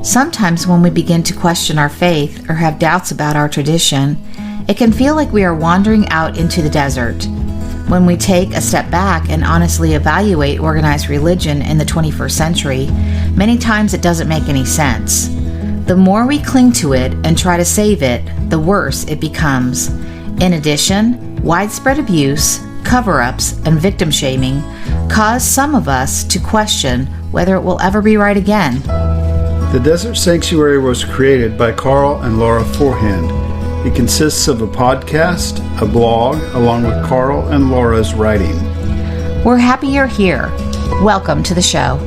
Sometimes when we begin to question our faith or have doubts about our tradition, it can feel like we are wandering out into the desert. When we take a step back and honestly evaluate organized religion in the 21st century, many times it doesn't make any sense. The more we cling to it and try to save it, the worse it becomes. In addition, widespread abuse, cover-ups, and victim shaming cause some of us to question whether it will ever be right again. The Desert Sanctuary was created by Karl and Laura Forehand. It consists of a podcast, a blog, along with Karl and Laura's writing. We're happy you're here. Welcome to the show.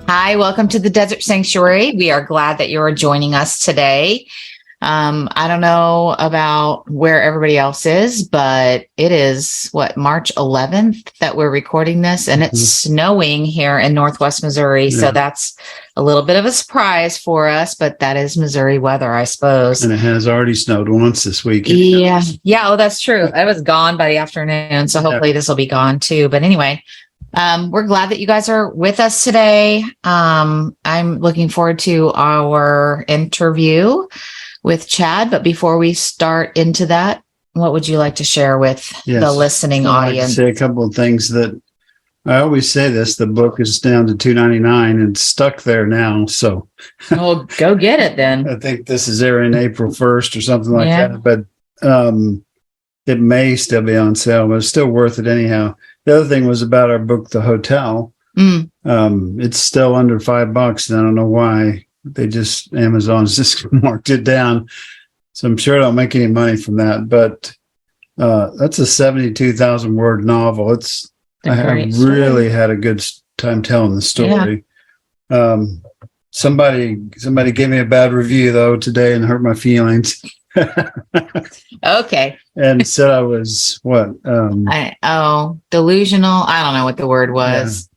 Hi, welcome to the Desert Sanctuary. We are glad that you are joining us today. I don't know about where everybody else is, but it is March 11th that we're recording this, and it's snowing here in Northwest Missouri. Yeah. So that's a little bit of a surprise for us, but that is Missouri weather, I suppose. And it has already snowed once this week. Yeah. Oh, that's true. I was gone by the afternoon, so hopefully this will be gone too. But anyway, we're glad that you guys are with us today. I'm looking forward to our interview with Chad, but before we start into that, what would you like to share with the listening audience? I'd like to say a couple of things that I always say this, the book is down to $2.99 and stuck there now. So well, go get it then. I think this is airing April 1st or something like that, but it may still be on sale, but it's still worth it anyhow. The other thing was about our book, The Hotel. It's still under $5, and I don't know why. Amazon's just marked it down. So I'm sure I don't make any money from that. But that's a 72,000 word novel. I have really had a good time telling the story. Yeah. Somebody gave me a bad review though today and hurt my feelings. Okay. And said I was delusional. I don't know what the word was. Yeah.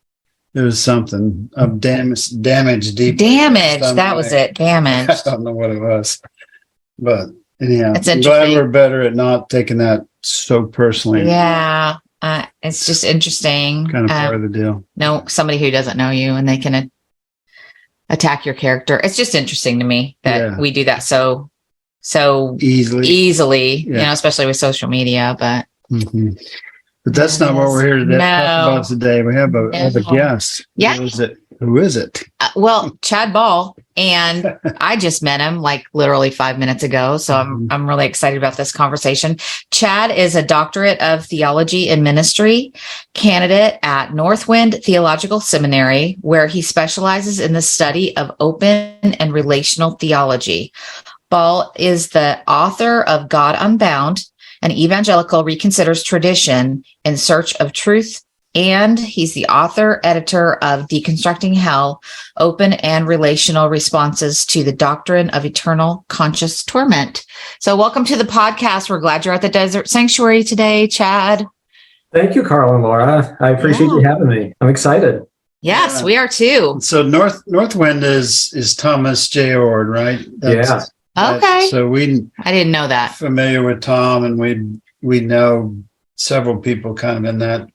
It was something of damage deep. Damage. That was it. Damage. I don't know what it was. But anyhow, I'm glad we're better at not taking that so personally. Yeah. It's just interesting. Kind of part of the deal. No, somebody who doesn't know you and they can attack your character. It's just interesting to me that we do that so easily, especially with social media. But But that's not what we're here to talk about today. We have a guest. Yeah. Who is it? Well, Chad Bahl, and I just met him like literally 5 minutes ago. So I'm really excited about this conversation. Chad is a doctorate of theology and ministry candidate at Northwind Theological Seminary, where he specializes in the study of open and relational theology. Bahl is the author of God Unbound, an Evangelical Reconsiders Tradition in Search of Truth, and he's the author, editor of Deconstructing Hell, Open and Relational Responses to the Doctrine of Eternal Conscious Torment. So welcome to the podcast. We're glad you're at the Desert Sanctuary today, Chad. Thank you, Karl and Laura. I appreciate you having me. I'm excited. Yes, we are too. So Northwind is Thomas J. Ord, right? Okay. So I didn't know that. Familiar with Tom, and we know several people kind of in that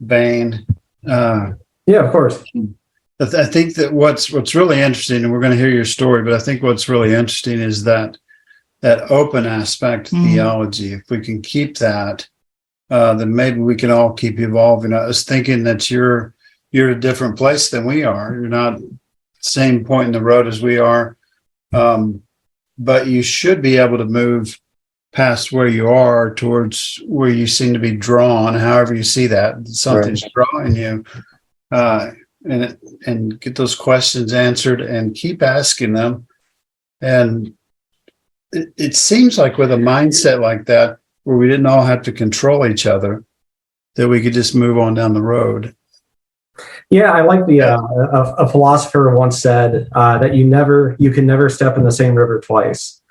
vein. Yeah, of course. I think that what's really interesting, and we're going to hear your story, but I think what's really interesting is that open aspect of theology. If we can keep that, then maybe we can all keep evolving. I was thinking that you're a different place than we are. You're not the same point in the road as we are. But you should be able to move past where you are towards where you seem to be drawn, however you see that. Something's drawing you, and get those questions answered and keep asking them. And it seems like with a mindset like that, where we didn't all have to control each other, that we could just move on down the road. Yeah, I like a philosopher once said that you can never step in the same river twice,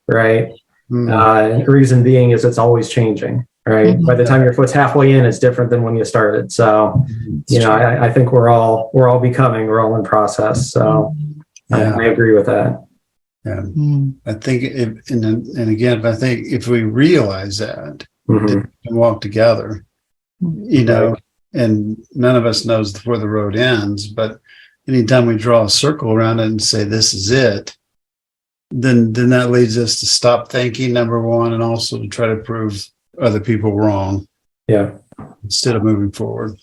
right? Reason being is it's always changing, right? By the time your foot's halfway in, it's different than when you started. So, I think we're all becoming, we're all in process. So I agree with that. I think, if we realize that, we can walk together, and none of us knows where the road ends, but anytime we draw a circle around it and say, this is it, then that leads us to stop thinking, number one, and also to try to prove other people wrong. Yeah. Instead of moving forward.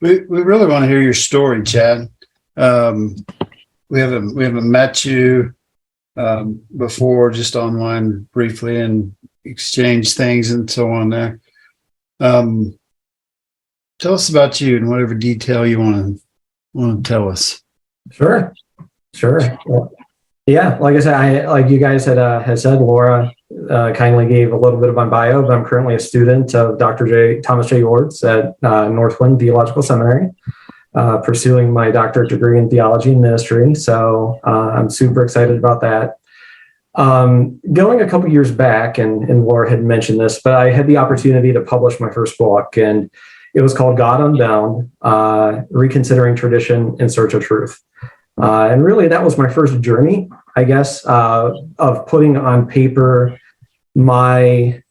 We really want to hear your story, Chad. We haven't met you before, just online briefly, and exchanged things and so on there. Tell us about you in whatever detail you want to tell us. Sure. Well, yeah, like I said, like you guys had said, Laura kindly gave a little bit of my bio, but I'm currently a student of Dr. Thomas J. Ward's at Northwind Theological Seminary, pursuing my doctorate degree in theology and ministry. So I'm super excited about that. Going a couple years back, and Laura had mentioned this, but I had the opportunity to publish my first book, and it was called God Unbound, Reconsidering Tradition in Search of Truth. And really, that was my first journey, I guess, of putting on paper my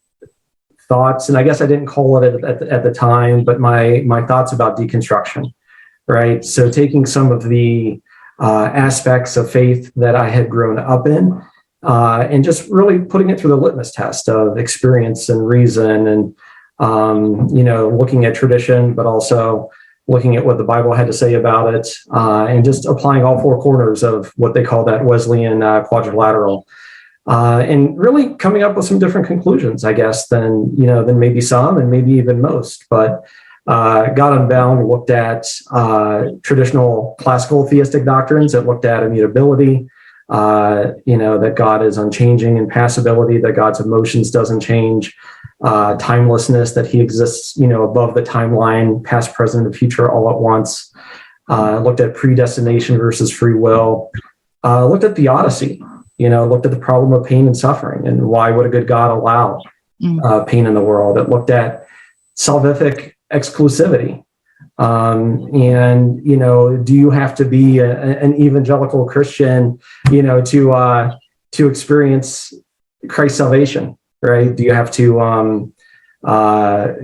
thoughts. And I guess I didn't call it at the time, but my thoughts about deconstruction, right? So taking some of the aspects of faith that I had grown up in, and just really putting it through the litmus test of experience and reason, and looking at tradition, but also looking at what the Bible had to say about it, and just applying all four corners of what they call that Wesleyan quadrilateral, and really coming up with some different conclusions, I guess, than maybe some and maybe even most. But God Unbound looked at traditional classical theistic doctrines. It looked at immutability, that God is unchanging, and passibility, that God's emotions doesn't change. Timelessness, that he exists, above the timeline, past, present, and future all at once. Looked at predestination versus free will. Looked at theodicy, looked at the problem of pain and suffering, and why would a good God allow pain in the world. It looked at salvific exclusivity. Do you have to be an evangelical Christian, to experience Christ's salvation? Right? Do you have to, what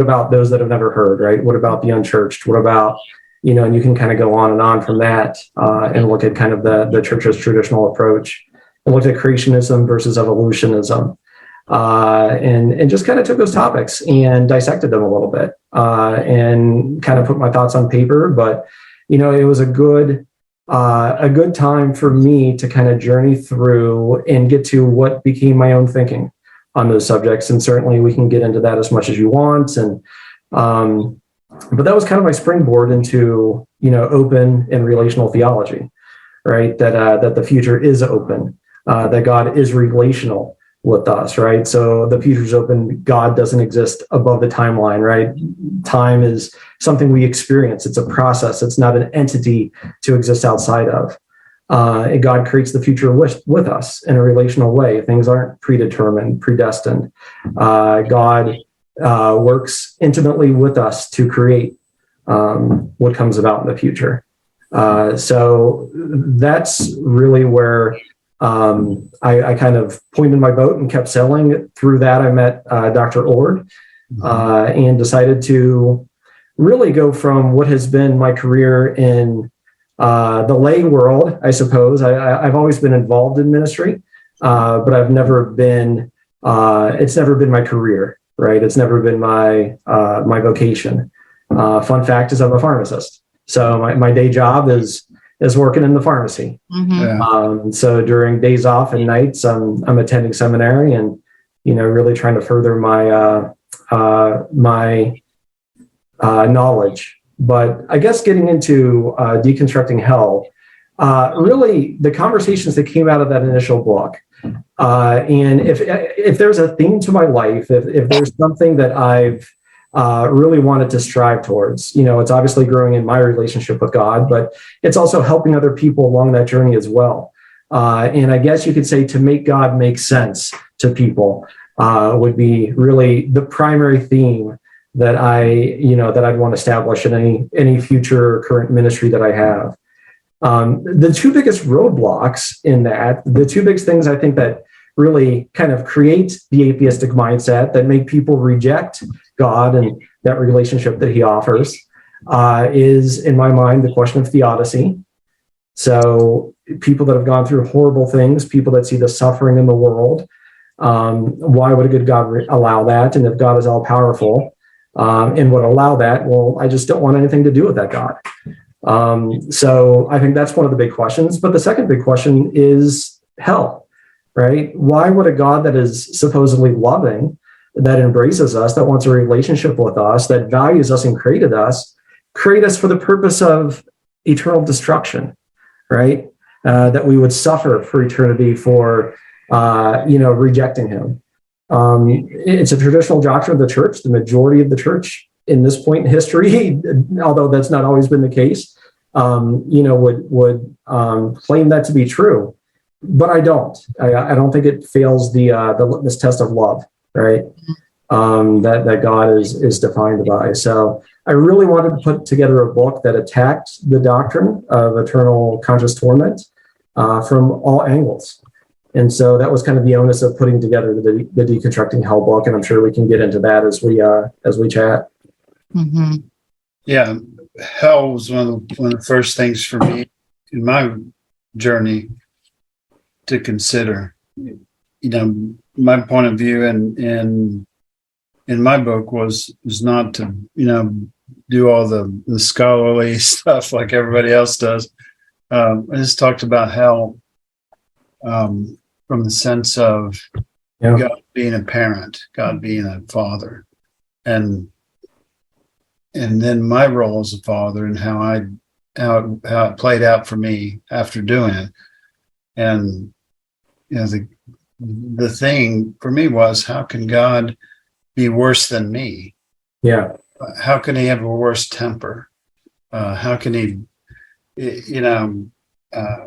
about those that have never heard, right? What about the unchurched? What about, and you can kind of go on and on from that, and look at kind of the church's traditional approach, and looked at creationism versus evolutionism, and just kind of took those topics and dissected them a little bit, and kind of put my thoughts on paper. But, it was a good time for me to kind of journey through and get to what became my own thinking on those subjects. And certainly we can get into that as much as you want. And, but that was kind of my springboard into, open and relational theology, right? That the future is open, that God is relational with us, right? So the future's open. God doesn't exist above the timeline, right? Time is something we experience. It's a process. It's not an entity to exist outside of. And God creates the future with us in a relational way. Things aren't predetermined, predestined. God works intimately with us to create what comes about in the future. So that's really where I kind of pointed my boat and kept sailing. Through that, I met Dr. Ord, and decided to really go from what has been my career in the lay world, I suppose. I've always been involved in ministry, but I've never been, it's never been my career, right? It's never been my vocation. Fun fact is I'm a pharmacist. So my day job is working in the pharmacy. So during days off and nights, I'm attending seminary and, really trying to further my knowledge. But I guess getting into Deconstructing Hell, really the conversations that came out of that initial book, and if there's a theme to my life, if there's something that I've really wanted to strive towards, it's obviously growing in my relationship with God, but it's also helping other people along that journey as well. And I guess you could say to make God make sense to people would be really the primary theme that that I'd want to establish in any future current ministry that I have. The two biggest roadblocks in that, the two biggest things I think that really kind of create the atheistic mindset that make people reject God and that relationship that he offers is, in my mind, the question of theodicy. So people that have gone through horrible things, people that see the suffering in the world, why would a good God allow that? And if God is all powerful and would allow that, well, I just don't want anything to do with that God. So I think that's one of the big questions. But the second big question is hell, right? Why would a God that is supposedly loving, that embraces us, that wants a relationship with us, that values us and create us for the purpose of eternal destruction, right? That we would suffer for eternity for, rejecting him. It's a traditional doctrine of the church. The majority of the church in this point in history, although that's not always been the case, would claim that to be true. But I don't. I don't think it fails the litmus test of love, right? That God is defined by. So I really wanted to put together a book that attacked the doctrine of eternal conscious torment from all angles. And so that was kind of the onus of putting together the Deconstructing Hell book, and I'm sure we can get into that as we chat. Mm-hmm. Yeah, hell was one of the first things for me in my journey to consider. My point of view in my book was not to do all the scholarly stuff like everybody else does. I just talked about hell from the sense of God being a parent, God being a father, and then my role as a father and how it played out for me after doing it. And the thing for me was, how can God be worse than me? Yeah. How can he have a worse temper? How can he,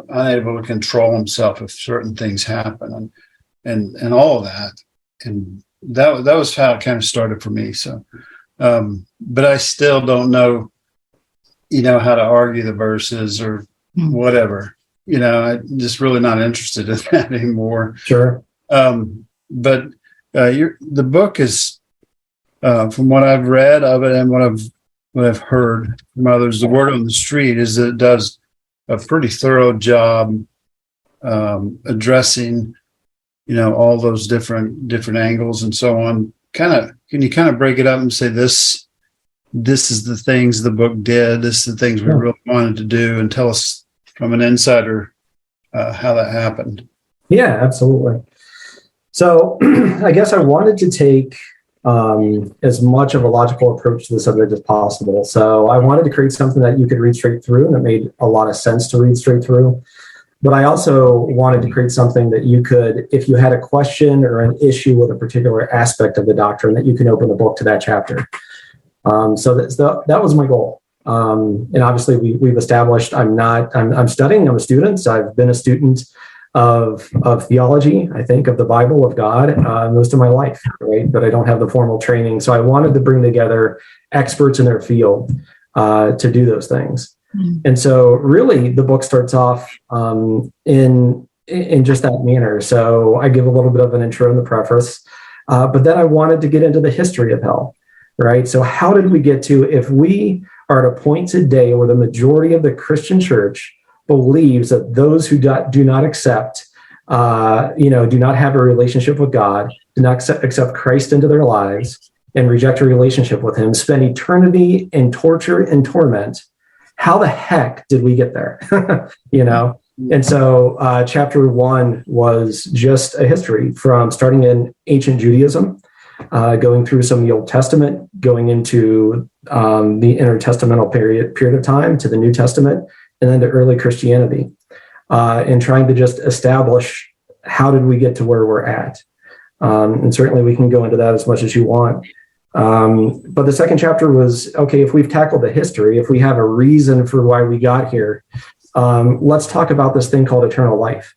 unable to control himself if certain things happen, and all of that. And that was how it kind of started for me. So, but I still don't know, how to argue the verses or whatever. I'm just really not interested in that anymore. Sure. But the book is, from what I've read of it and what I've heard from others, the word on the street is that it does a pretty thorough job addressing, all those different angles and so on. Can you kind of break it up and say this is the things the book did, this is the things we really wanted to do, and tell us from an insider how that happened? Yeah, absolutely. So I guess I wanted to take as much of a logical approach to the subject as possible. So I wanted to create something that you could read straight through, and it made a lot of sense to read straight through. But I also wanted to create something that you could, if you had a question or an issue with a particular aspect of the doctrine, that you can open the book to that chapter. So that was my goal. And obviously we've established I'm studying, I'm a student. So I've been a student of theology, I think, of the Bible, of God, most of my life, right? But I don't have the formal training. So I wanted to bring together experts in their field to do those things. Mm-hmm. And so really the book starts off in just that manner. So I give a little bit of an intro in the preface, but then I wanted to get into the history of hell, right? So how did we get to, if we are at a point today where the majority of the Christian church believes that those who do not accept, do not have a relationship with God, do not accept Christ into their lives and reject a relationship with him, spend eternity in torture and torment, how the heck did we get there? And so chapter 1 was just a history from starting in ancient Judaism, going through some of the Old Testament, going into the intertestamental period of time to the New Testament, and then to early Christianity, and trying to just establish how did we get to where we're at. And certainly we can go into that as much as you want. But the second chapter was, okay, if we've tackled the history, if we have a reason for why we got here, let's talk about this thing called eternal life,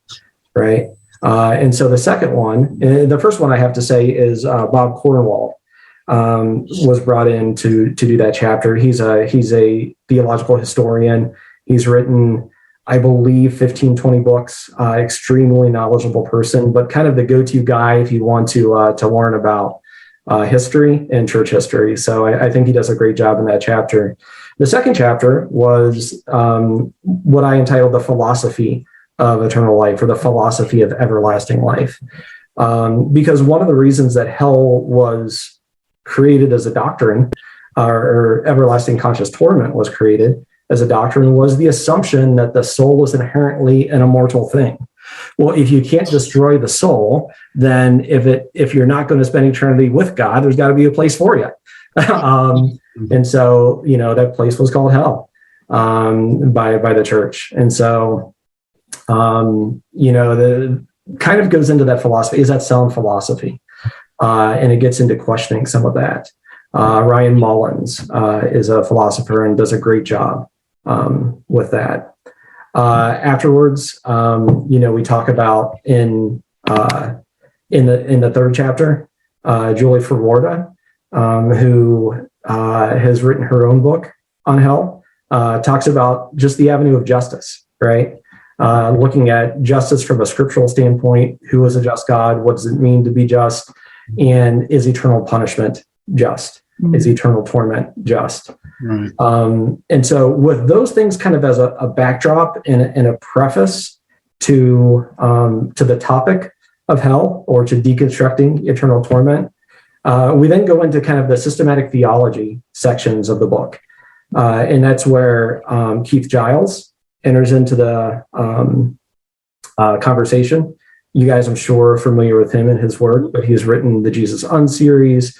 right? And so the second one, the first one I have to say is Bob Cornwall was brought in to do that chapter. He's a theological historian. He's written I believe 15, 20 books, extremely knowledgeable person, but kind of the go-to guy if you want to learn about history and church history. So I think he does a great job in that chapter. The second chapter was what I entitled The Philosophy of Eternal Life, or the Philosophy of Everlasting Life. Because one of the reasons that hell was created as a doctrine, or everlasting conscious torment was created as a doctrine, was the assumption that the soul is inherently an immortal thing. Well, if you can't destroy the soul, then if you're not going to spend eternity with God, there's got to be a place for you. And so, that place was called hell by the church. And so, the kind of goes into that philosophy. Is that sound philosophy? And it gets into questioning some of that. Ryan Mullins is a philosopher and does a great job with that. Afterwards, we talk about in the third chapter, Julie Ferwarda, who has written her own book on hell, talks about just the avenue of justice, right? Looking at justice from a scriptural standpoint. Who is a just God? What does it mean to be just? And is eternal punishment just? Is eternal torment just? Right. And so with those things kind of as a backdrop and a preface to the topic of hell, or to deconstructing eternal torment, we then go into kind of the systematic theology sections of the book. And that's where Keith Giles enters into the conversation. You guys, I'm sure, are familiar with him and his work, but he has written the Jesus series,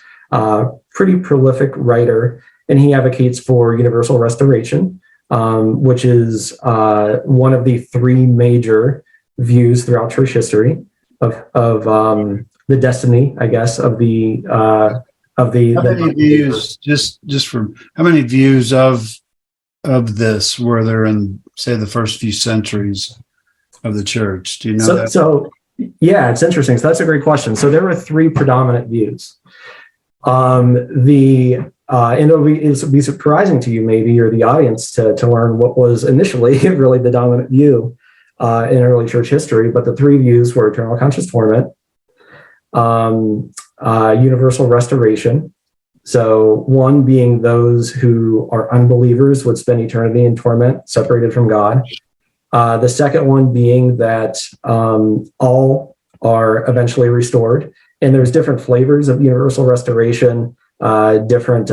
pretty prolific writer, and he advocates for universal restoration, which is one of the three major views throughout church history of the destiny, I guess, of the how many views, just from how many views of this were there in, say, the first few centuries of the church? Do you know that? So yeah, it's interesting. So that's a great question. So there were three predominant views. And it'll be surprising to you, maybe, or the audience, to learn what was initially really the dominant view in early church history. But the three views were eternal conscious torment, universal restoration. So one being those who are unbelievers would spend eternity in torment, separated from God. The second one being that all are eventually restored. And there's different flavors of universal restoration, different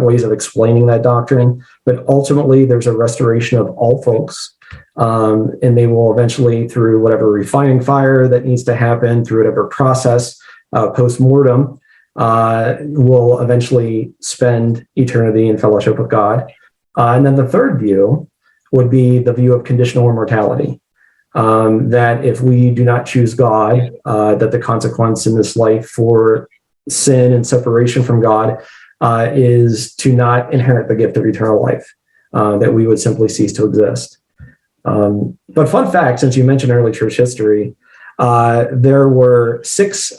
ways of explaining that doctrine. But ultimately, there's a restoration of all folks. And they will eventually, through whatever refining fire that needs to happen, through whatever process post-mortem, will eventually spend eternity in fellowship with God. And then the third view would be the view of conditional immortality. That if we do not choose God, that the consequence in this life for sin and separation from God is to not inherit the gift of eternal life, that we would simply cease to exist. But fun fact, since you mentioned early church history, there were six,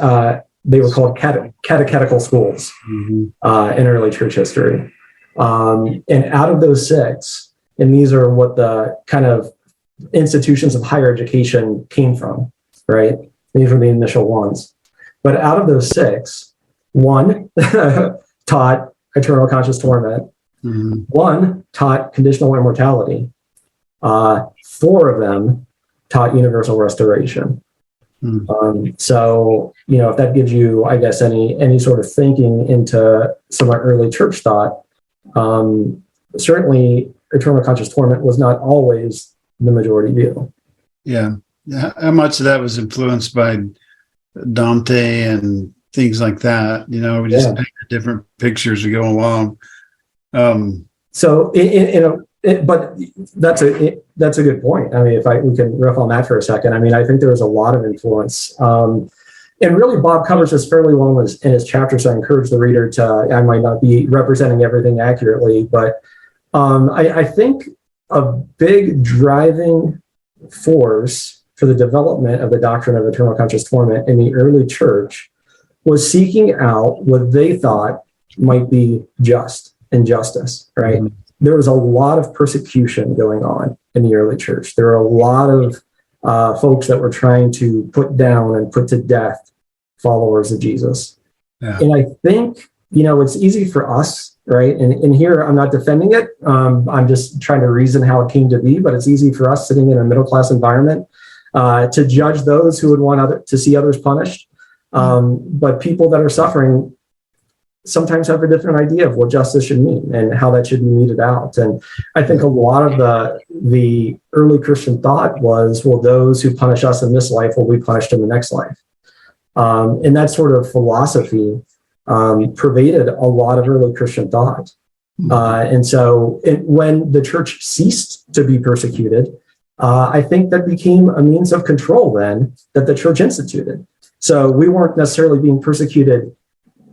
they were called catechetical schools in early church history. And out of those six, and these are what the kind of institutions of higher education came from, right? These were the initial ones. But out of those six, one taught eternal conscious torment, one taught conditional immortality, four of them taught universal restoration. So, if that gives you, I guess, any sort of thinking into some of our early church thought, certainly eternal conscious torment was not always the majority view. Yeah. How much of that was influenced by Dante and things like that? We just painted different pictures to go along. So, but that's a good point. I mean, we can riff on that for a second. I mean, I think there was a lot of influence. And really, Bob covers this fairly well in his chapter, so I encourage the reader I might not be representing everything accurately, but I think a big driving force for the development of the doctrine of eternal conscious torment in the early church was seeking out what they thought might be just and justice, right? There was a lot of persecution going on in the early church. There are a lot of folks that were trying to put down and put to death followers of Jesus. Yeah. And I think, it's easy for us, right? And here I'm not defending it. I'm just trying to reason how it came to be, but it's easy for us sitting in a middle-class environment to judge those who would want to see others punished. But people that are suffering sometimes have a different idea of what justice should mean and how that should be meted out. And I think a lot of the early Christian thought was, well, those who punish us in this life will be punished in the next life. And that sort of philosophy pervaded a lot of early Christian thought. And so when the church ceased to be persecuted, I think that became a means of control then that the church instituted. So we weren't necessarily being persecuted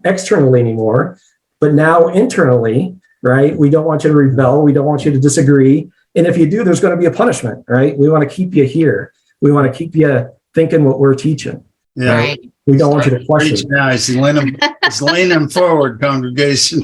externally anymore, but now internally, right? We don't want you to rebel. We don't want you to disagree. And if you do, there's going to be a punishment, right? We want to keep you here. We want to keep you thinking what we're teaching. Yeah. Right. We don't want you to question. Now he's leaning forward, congregation.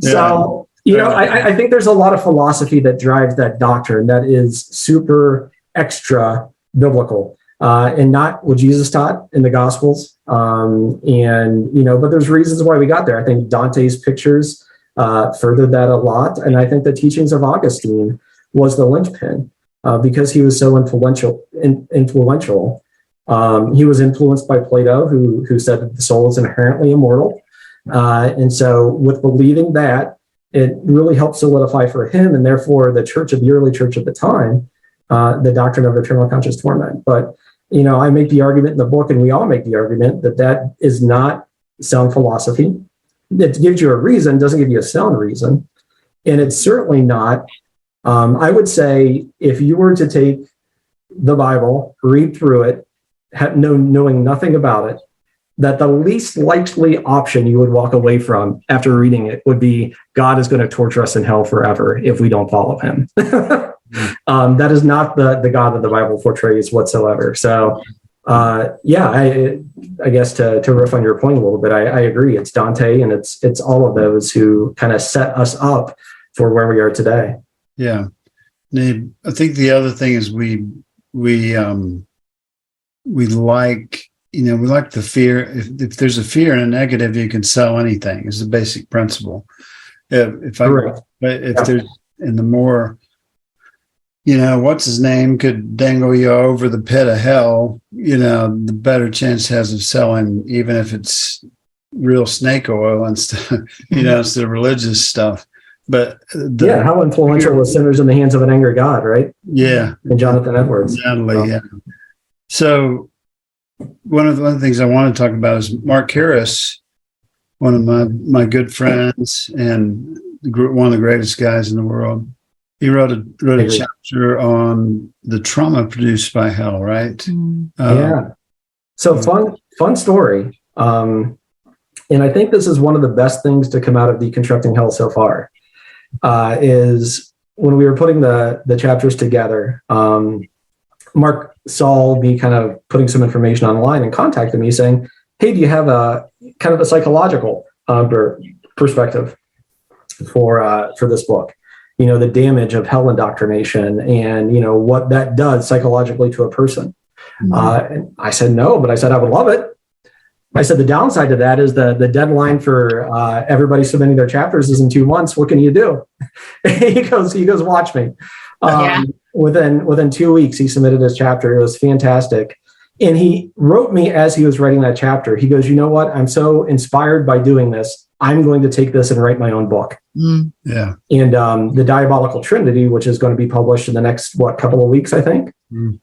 So, I think there's a lot of philosophy that drives that doctrine that is super extra biblical and not what Jesus taught in the Gospels. But there's reasons why we got there. I think Dante's pictures furthered that a lot. And I think the teachings of Augustine was the linchpin because he was so influential. He was influenced by Plato, who said that the soul is inherently immortal. And so with believing that, it really helped solidify for him and therefore the early church at the time, the doctrine of eternal conscious torment. But, I make the argument in the book, and we all make the argument that is not sound philosophy. It gives you a reason, doesn't give you a sound reason. And it's certainly not, I would say, if you were to take the Bible, read through it, knowing nothing about it, that the least likely option you would walk away from after reading it would be God is going to torture us in hell forever if we don't follow him. That is not the God that the Bible portrays whatsoever. So, I guess to riff on your point a little bit, I agree. It's Dante and it's all of those who kind of set us up for where we are today. Yeah. I think the other thing is we like, we like the fear. If there's a fear and a negative, you can sell anything. Is the basic principle. If there's in the more, what's his name could dangle you over the pit of hell, the better chance has of selling, even if it's real snake oil instead, instead of religious stuff. But how influential was sinners in the hands of an angry God, right? Yeah, and Jonathan Edwards. Exactly. Yeah. So one of the things I want to talk about is Mark Harris, one of my good friends and one of the greatest guys in the world. He wrote a chapter on the trauma produced by hell, right? So fun story. And I think this is one of the best things to come out of Deconstructing Hell so far, is when we were putting the chapters together, Mark saw me kind of putting some information online and contacted me saying, hey, do you have a kind of a psychological perspective for this book? The damage of hell indoctrination and, what that does psychologically to a person. And I said, no, but I said, I would love it. I said, the downside to that is the deadline for everybody submitting their chapters is in 2 months. What can you do? He goes, watch me. Within 2 weeks, he submitted his chapter. It was fantastic. And he wrote me as he was writing that chapter. He goes, you know what? I'm so inspired by doing this. I'm going to take this and write my own book. Yeah. And the Diabolical Trinity, which is going to be published in the next, couple of weeks, I think, came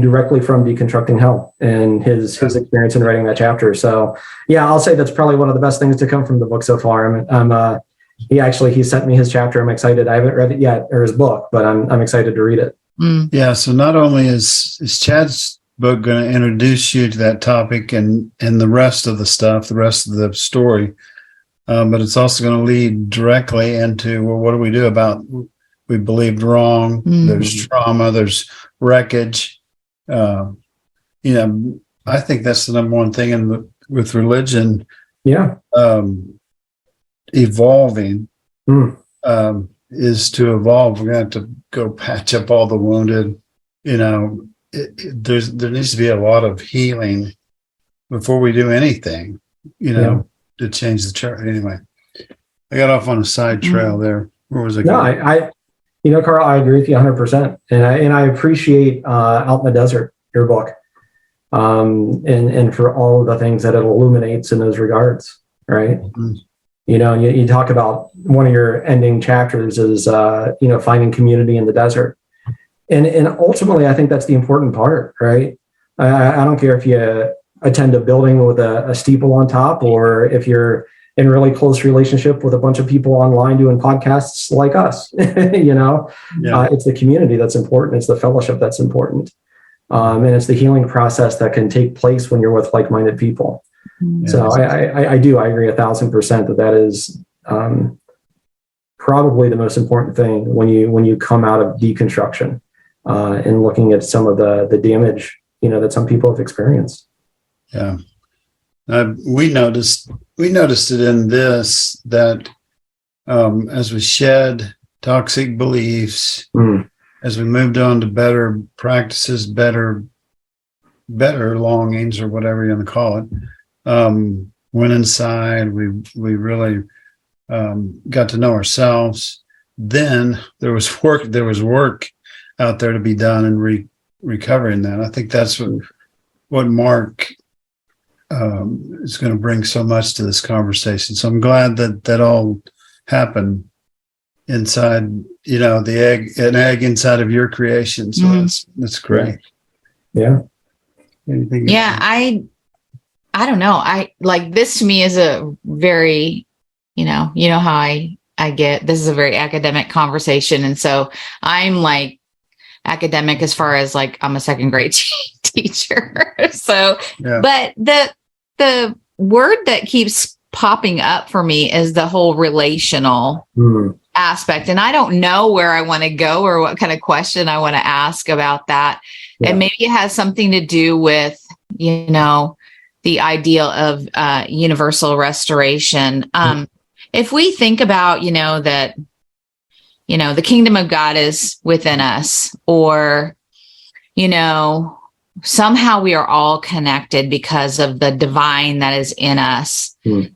directly from Deconstructing Hell and his experience in writing that chapter. So I'll say that's probably one of the best things to come from the book so far. He sent me his chapter. I'm excited. I haven't read it yet, or his book, but I'm excited to read it. Yeah. So not only is Chad's book going to introduce you to that topic and the rest of the stuff, the rest of the story, but it's also going to lead directly into, well, what do we do about we believed wrong? There's trauma, there's wreckage. I think that's the number one thing with religion. Yeah. evolving, is to evolve. We're going to have to go patch up all the wounded. There needs to be a lot of healing before we do anything, to change the church. Anyway, I got off on a side trail there. Where was I going? No, Karl, I agree with you 100%. And I appreciate Out in the Desert, your book, and for all of the things that it illuminates in those regards, right? Mm-hmm. You talk about one of your ending chapters is, finding community in the desert. And ultimately, I think that's the important part, right? I don't care if you attend a building with a steeple on top, or if you're in really close relationship with a bunch of people online doing podcasts like us. It's the community that's important. It's the fellowship that's important. And it's the healing process that can take place when you're with like-minded people. Yeah, so I agree 1,000% that is probably the most important thing when you come out of deconstruction and looking at some of the damage, that some people have experienced. Yeah. We noticed it in this, that as we shed toxic beliefs, as we moved on to better practices, better longings, or whatever you want to call it, went inside, we really got to know ourselves. Then there was work out there to be done in recovering that. I think that's what Mark is going to bring so much to this conversation. So I'm glad that all happened inside, an egg inside of your creation. So that's great. Yeah. Anything? Yeah. I don't know. I like this, to me, is a very, how I get, this is a very academic conversation. And so I'm like academic as far as like, I'm a second grade teacher. So, yeah. But the word that keeps popping up for me is the whole relational aspect. And I don't know where I want to go or what kind of question I want to ask about that. Yeah. And maybe it has something to do with, the ideal of universal restoration. If we think about, that, the kingdom of God is within us, or, somehow we are all connected because of the divine that is in us. Is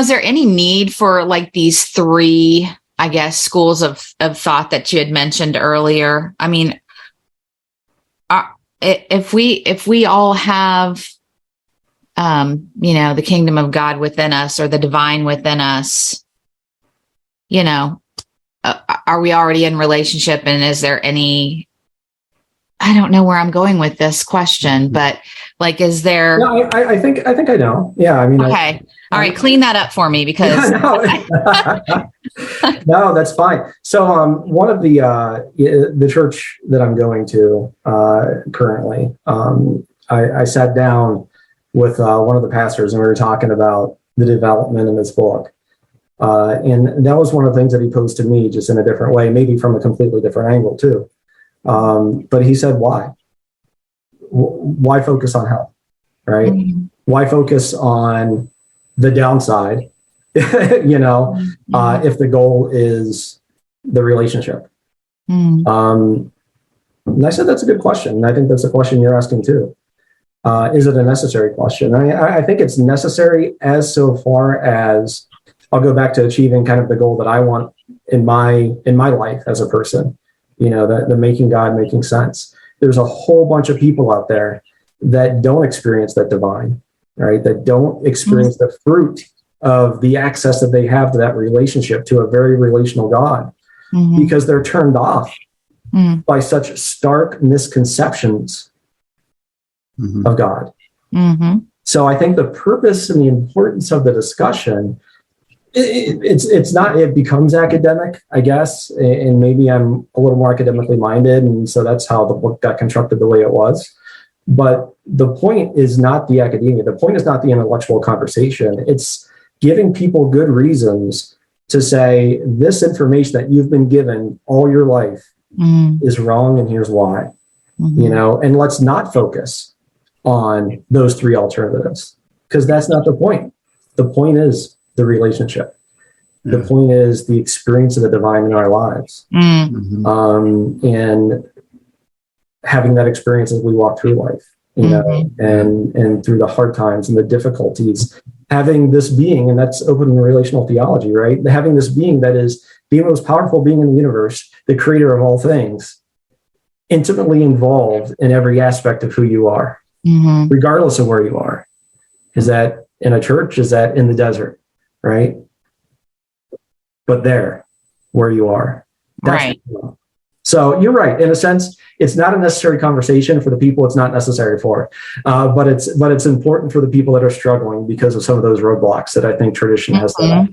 there any need for like these three, I guess, schools of thought that you had mentioned earlier? I mean, if we all have, the kingdom of God within us, or the divine within us, are we already in relationship? And is there any, I don't know where I'm going with this question, but like, is there? No, I think I know. Yeah. I mean, okay. All right. Clean that up for me, because. No, that's fine. So, one of the church that I'm going to, currently, I sat down with, one of the pastors, and we were talking about the development in this book. And that was one of the things that he posed to me, just in a different way, maybe from a completely different angle too. But he said, why focus on hell, right? Mm-hmm. Why focus on the downside, if the goal is the relationship? Mm-hmm. And I said, that's a good question. And I think that's a question you're asking too. Is it a necessary question? I think it's necessary as so far as I'll go back to achieving kind of the goal that I want in my life as a person. The making God, making sense. There's a whole bunch of people out there that don't experience that divine, right? That don't experience the fruit of the access that they have to that relationship, to a very relational God, because they're turned off by such stark misconceptions of God. So I think the purpose and the importance of the discussion, it becomes academic, I guess, and maybe I'm a little more academically minded, and so that's how the book got constructed the way it was. But the point is not the academia. The point is not the intellectual conversation. It's giving people good reasons to say, this information that you've been given all your life is wrong, and here's why. And let's not focus on those three alternatives, because that's not the point. The point is the relationship. Yeah. The point is the experience of the divine in our lives. And having that experience as we walk through life, you know, and through the hard times and the difficulties, having this being, and that's Open and Relational Theology, right? Having this being that is the most powerful being in the universe, the creator of all things, intimately involved in every aspect of who you are, regardless of where you are. Is that in a church? Is that in the desert? Right? But there, where you are. That's right. So you're right. In a sense, it's not a necessary conversation for the people it's not necessary for. But it's important for the people that are struggling because of some of those roadblocks that I think tradition has set up.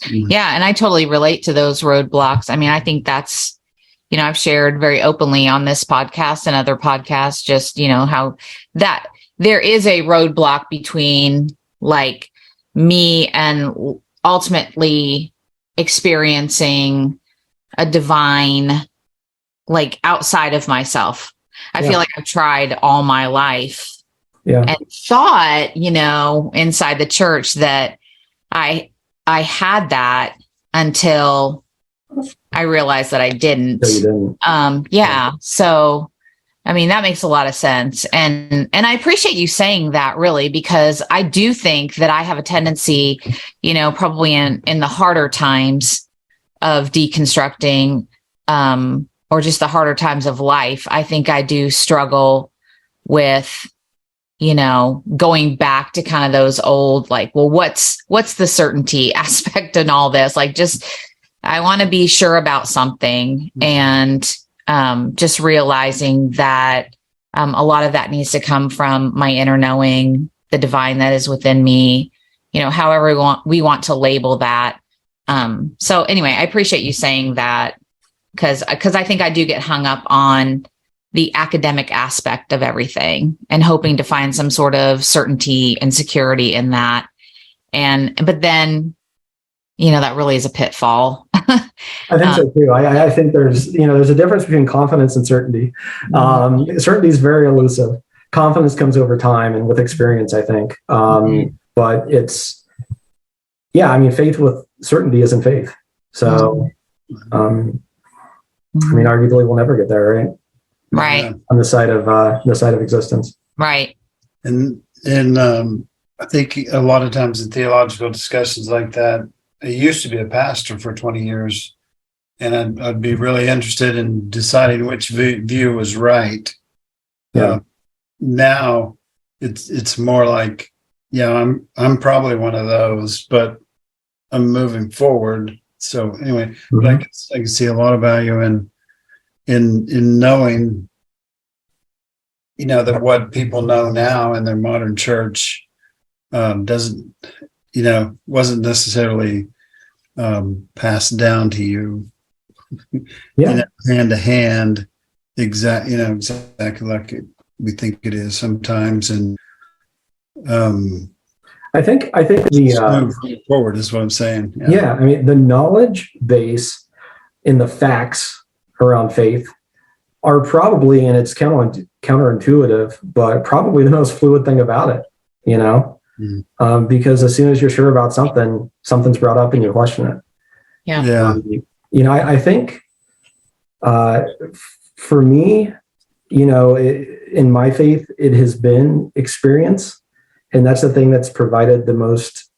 Yeah. And I totally relate to those roadblocks. I mean, I think that's, you know, I've shared very openly on this podcast and other podcasts, just, you know, how that there is a roadblock between like me and ultimately experiencing a divine, like outside of myself. I feel like I've tried all my life and thought, you know, inside the church that I had that until I realized that I didn't. No, you didn't. Yeah. So, I mean, that makes a lot of sense. And I appreciate you saying that, really, because I do think that I have a tendency, you know, probably in the harder times of deconstructing, or just the harder times of life, I think I do struggle with, you know, going back to kind of those old, like, well, what's the certainty aspect in all this? Like, just, I want to be sure about something, and just realizing that a lot of that needs to come from my inner knowing, the divine that is within me, you know, however we want to label that. So anyway, I appreciate you saying that, because I think I do get hung up on the academic aspect of everything and hoping to find some sort of certainty and security in that. But then, you know, that really is a pitfall. I think so too. I think there's a difference between confidence and certainty. Certainty is very elusive. Confidence comes over time and with experience, I think. But it's, I mean, faith with certainty isn't faith. So, I mean, arguably we'll never get there, right? Right. On the side of existence. Right. And I think a lot of times in theological discussions like that, I used to be a pastor for 20 years, and I'd be really interested in deciding which view was right. Yeah. Now it's more like, I'm probably one of those, but I'm moving forward. So anyway, but I can see a lot of value in knowing, you know, that what people know now in their modern church wasn't necessarily passed down to you, hand to hand, exactly like we think it is sometimes. And I think the move forward is what I'm saying. I mean, the knowledge base in the facts around faith are probably, and it's counterintuitive, but probably the most fluid thing about it, you know? Because as soon as you're sure about something, something's brought up and you question it. You know, I think for me, you know, in my faith, it has been experience, and that's the thing that's provided the most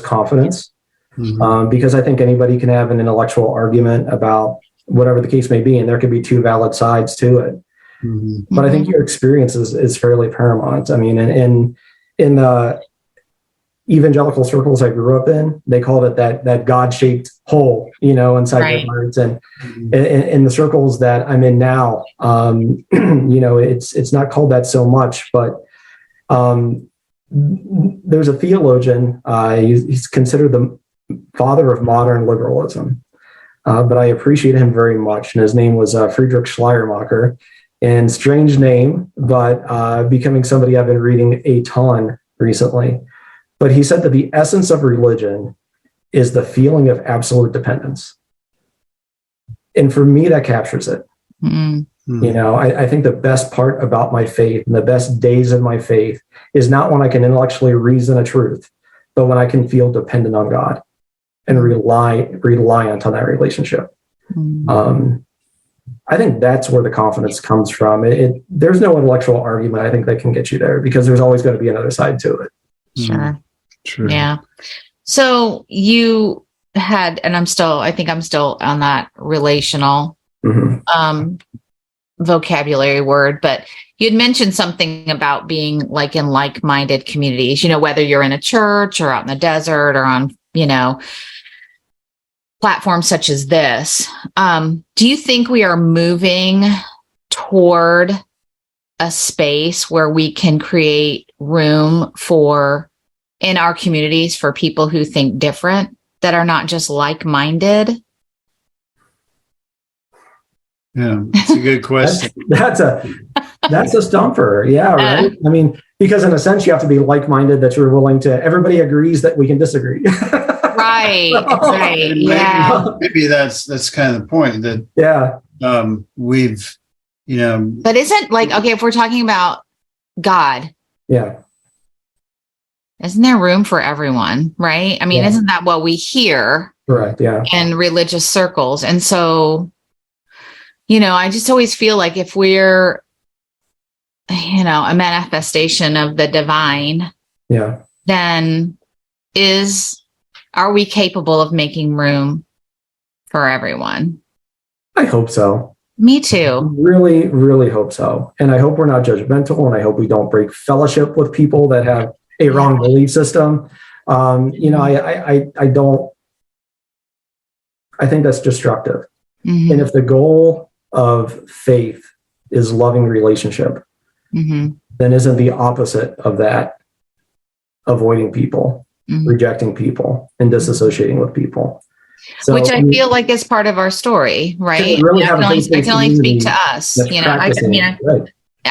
confidence. Because I think anybody can have an intellectual argument about whatever the case may be, and there could be two valid sides to it. But I think your experience is fairly paramount. I mean, in the evangelical circles I grew up in, they called it that God-shaped hole, you know, inside their hearts. And in the circles that I'm in now, you know, it's not called that so much, but there's a theologian, he's considered the father of modern liberalism, but I appreciate him very much. And his name was Friedrich Schleiermacher. And strange name, but becoming somebody I've been reading a ton recently. But he said that the essence of religion is the feeling of absolute dependence. And for me, that captures it. You know, I think the best part about my faith and the best days of my faith is not when I can intellectually reason a truth, but when I can feel dependent on God and reliant on that relationship. I think that's where the confidence comes from. There's no intellectual argument, I think, that can get you there, because there's always going to be another side to it. Sure. True. Yeah. So you had, and I think I'm still on that relational vocabulary word, but you'd mentioned something about being like in like-minded communities, whether you're in a church or out in the desert or on, platforms such as this. Do you think we are moving toward a space where we can create room in our communities for people who think different, that are not just like-minded? Yeah, that's a good question. That's a stumper. Yeah, right. I mean, because in a sense, you have to be like-minded, that you're willing to, everybody agrees that we can disagree. Right. Right. Maybe that's kind of the point, that we've, But isn't okay, if we're talking about God, isn't there room for everyone, right? I mean, isn't that what we hear? Correct. Yeah. In religious circles. And so, I just always feel like if we're, a manifestation of the divine, then are we capable of making room for everyone? I hope so. Me too. Really, really hope so. And I hope we're not judgmental, and I hope we don't break fellowship with people that have a wrong belief system. I think that's destructive. And if the goal of faith is loving relationship, then isn't the opposite of that avoiding people, rejecting people, and disassociating with people? So, which I feel like is part of our story, right? Really I can only speak to us. I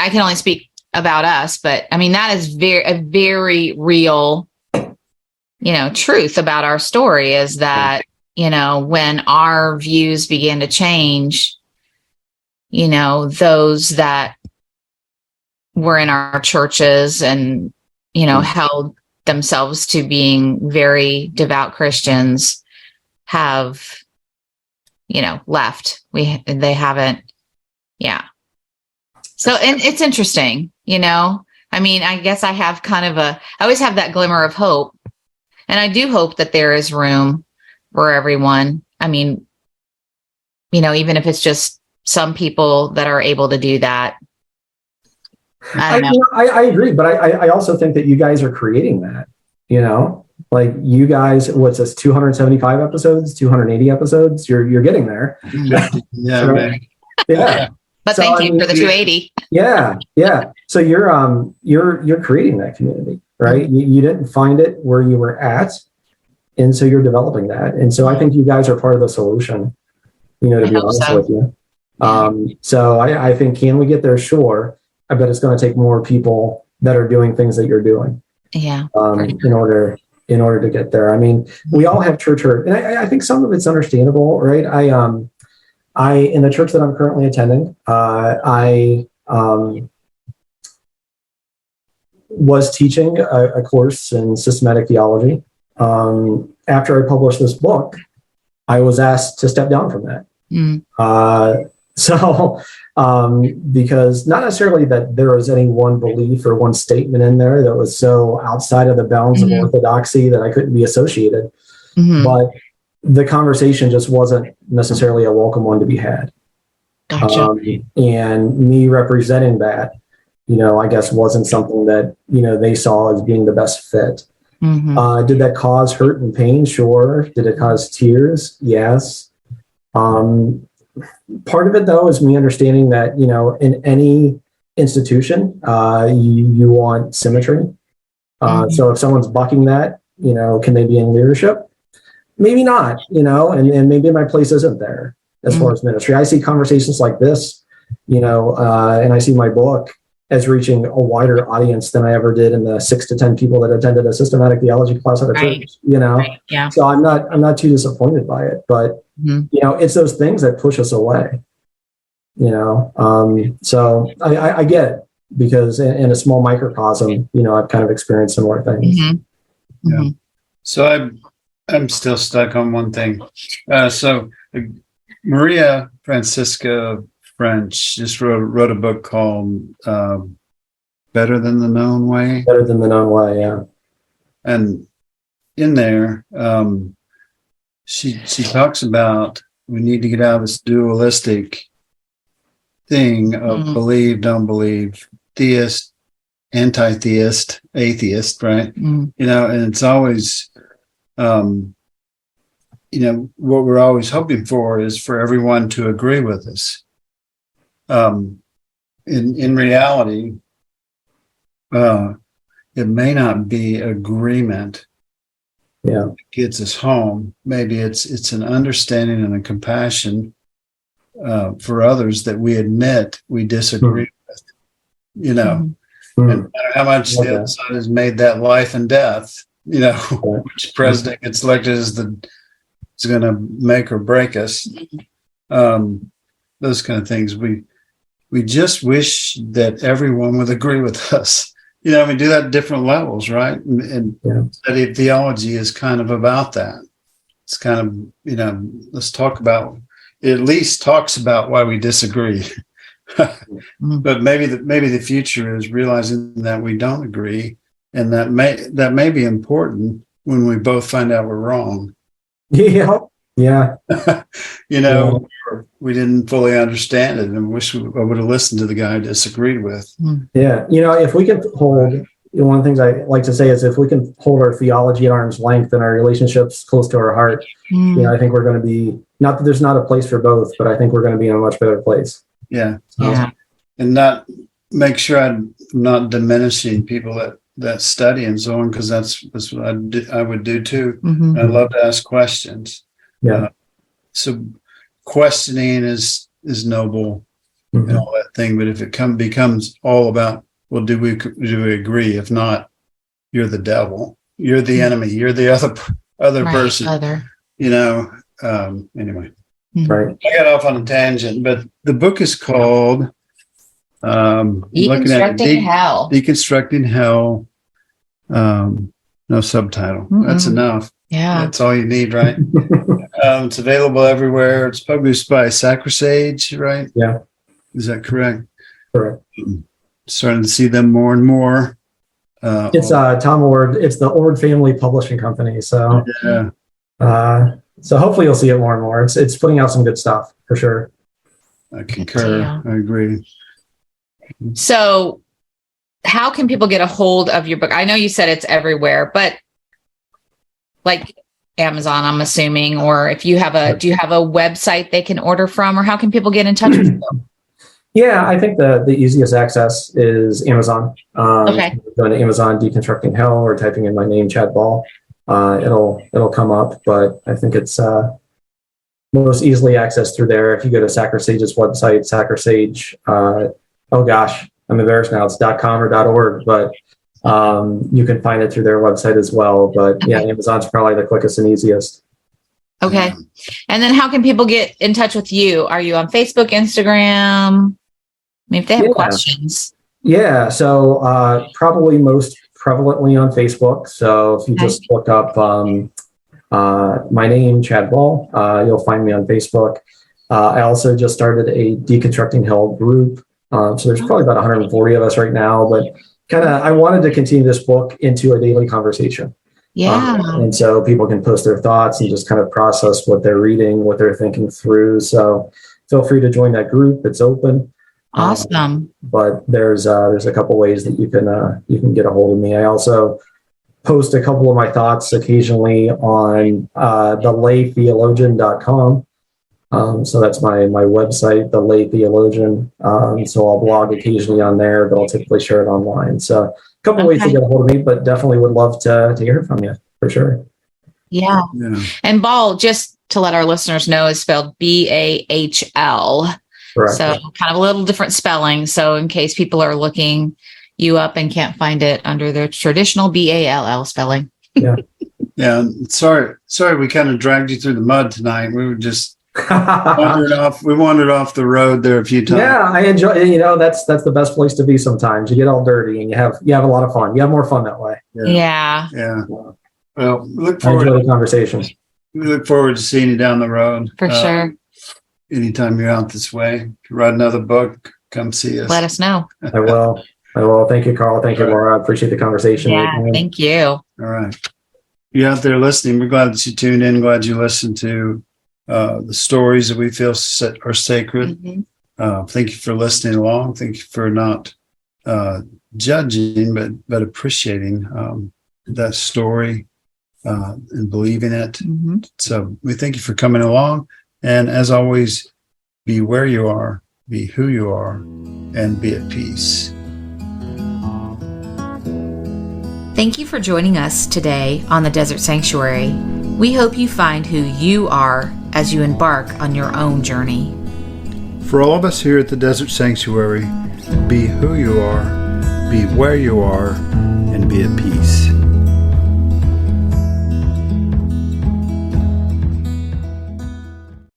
can only speak about us, but I mean, that is a very real, truth about our story, is that, when our views began to change, those that were in our churches and, held themselves to being very devout Christians have, left. They haven't. Yeah. So, and it's interesting, I mean, I guess I have I always have that glimmer of hope, and I do hope that there is room for everyone. I mean, even if it's just some people that are able to do that. I agree, but I also think that you guys are creating that, like you guys, what's this, 275 episodes, 280 episodes, you're getting there. Yeah. But so, thank you for the 280. Yeah. So you're creating that community, right? You didn't find it where you were at, and so you're developing that. And so I think you guys are part of the solution, to be honest with you. So I think, can we get there? Sure. I bet it's going to take more people that are doing things that you're doing. Yeah. In order to get there. I mean, we all have church hurt, and I think some of it's understandable, right? I in the church that I'm currently attending, I was teaching a course in systematic theology. After I published this book, I was asked to step down from that. Because not necessarily that there was any one belief or one statement in there that was so outside of the bounds of orthodoxy that I couldn't be associated, but the conversation just wasn't necessarily a welcome one to be had. Gotcha. And me representing that, I guess wasn't something that, they saw as being the best fit. Did that cause hurt and pain? Sure. Did it cause tears? Yes. Part of it, though, is me understanding that, in any institution, you want symmetry. So if someone's bucking that, can they be in leadership? Maybe not, and maybe my place isn't there as far as ministry. I see conversations like this, and I see my book as reaching a wider audience than I ever did in the 6 to 10 people that attended a systematic theology class at a church, Right. Yeah. So I'm not too disappointed by it, but it's those things that push us away, so I get it, because in a small microcosm, I've kind of experienced similar things. So I'm still stuck on one thing. So Maria Francisca French just wrote a book called Better Than the Known Way. Better Than the Known Way, yeah. And in there, she talks about we need to get out of this dualistic thing of believe, don't believe, theist, anti-theist, atheist, right? And it's always, what we're always hoping for is for everyone to agree with us. In reality, it may not be agreement that gets us home. Maybe it's an understanding and a compassion for others that we admit we disagree with, and no matter how much the other side has made that life and death, which president gets elected is going to make or break us. Those kind of things. We just wish that everyone would agree with us. We do that at different levels, right? And study of theology is kind of about that. It's kind of, let's talk about, it at least talks about why we disagree. But maybe the future is realizing that we don't agree, and that may be important when we both find out we're wrong. Yeah. We didn't fully understand it and wish I would have listened to the guy I disagreed with. Yeah. If we can hold, one of the things I like to say is if we can hold our theology at arm's length and our relationships close to our heart, I think we're going to be, not that there's not a place for both, but I think we're going to be in a much better place. Yeah. And not make sure I'm not diminishing people that study and so on, because that's what I would do too. I love to ask questions. So questioning is noble and all that thing, but if it becomes all about, well, do we agree? If not, you're the devil, you're the enemy, you're the other person. Anyway, right. I got off on a tangent, but the book is called Deconstructing Hell. Deconstructing Hell. No subtitle. That's enough. Yeah. That's all you need, right? It's available everywhere. It's published by Sacrisage, right? Yeah. Is that correct? Correct. Starting to see them more and more. It's Tom Ord. It's the Ord family publishing company. So so hopefully you'll see it more and more. It's putting out some good stuff for sure. I concur. I agree. So how can people get a hold of your book? I know you said it's everywhere, but like Amazon, I'm assuming, or if you have do you have a website they can order from, or how can people get in touch with you? Yeah, I think the easiest access is Amazon. Okay. Going to Amazon, Deconstructing Hell, or typing in my name, Chad Bahl. It'll come up, but I think it's most easily accessed through there. If you go to Sacrasage's website, Sacrisage, oh gosh, I'm embarrassed now. It's .com or .org, but you can find it through their website as well. But yeah, Amazon's probably the quickest and easiest. Okay. And then how can people get in touch with you? Are you on Facebook, Instagram? I mean, if they have questions. Yeah. So probably most prevalently on Facebook. So if you just look up my name, Chad Bahl, you'll find me on Facebook. I also just started a Deconstructing Hell group. So there's probably about 140 of us right now, but I wanted to continue this book into a daily conversation. Yeah. And so people can post their thoughts and just kind of process what they're reading, what they're thinking through. So feel free to join that group. It's open. Awesome. But there's a couple ways that you can get a hold of me. I also post a couple of my thoughts occasionally on thelaytheologian.com. So that's my website, The Lay Theologian. So I'll blog occasionally on there, but I'll typically share it online. So a couple ways to get a hold of me, but definitely would love to hear from you for sure. Yeah. And Bahl, just to let our listeners know, is spelled Bahl. Correct. So kind of a little different spelling. So in case people are looking you up and can't find it under their traditional Ball spelling. Yeah. Yeah. Sorry, we kind of dragged you through the mud tonight. We were just wandered off. We wandered off the road there a few times. Yeah, I enjoy. That's the best place to be. Sometimes you get all dirty and you have a lot of fun. You have more fun that way. Yeah. Well, we look I enjoy forward. the conversation. We look forward to seeing you down the road. For sure. Anytime you're out this way, if you write another book, come see us. Let us know. I will. Thank you, Karl. Thank you, Laura. I appreciate the conversation. Yeah, thank you. All right. You out there listening, we're glad that you tuned in. Glad you listened to the stories that we feel are sacred. Mm-hmm. Thank you for listening along. Thank you for not judging, but appreciating that story and believing it. Mm-hmm. So we thank you for coming along. And as always, be where you are, be who you are, and be at peace. Thank you for joining us today on the Desert Sanctuary. We hope you find who you are as you embark on your own journey. For all of us here at the Desert Sanctuary, be who you are, be where you are, and be at peace.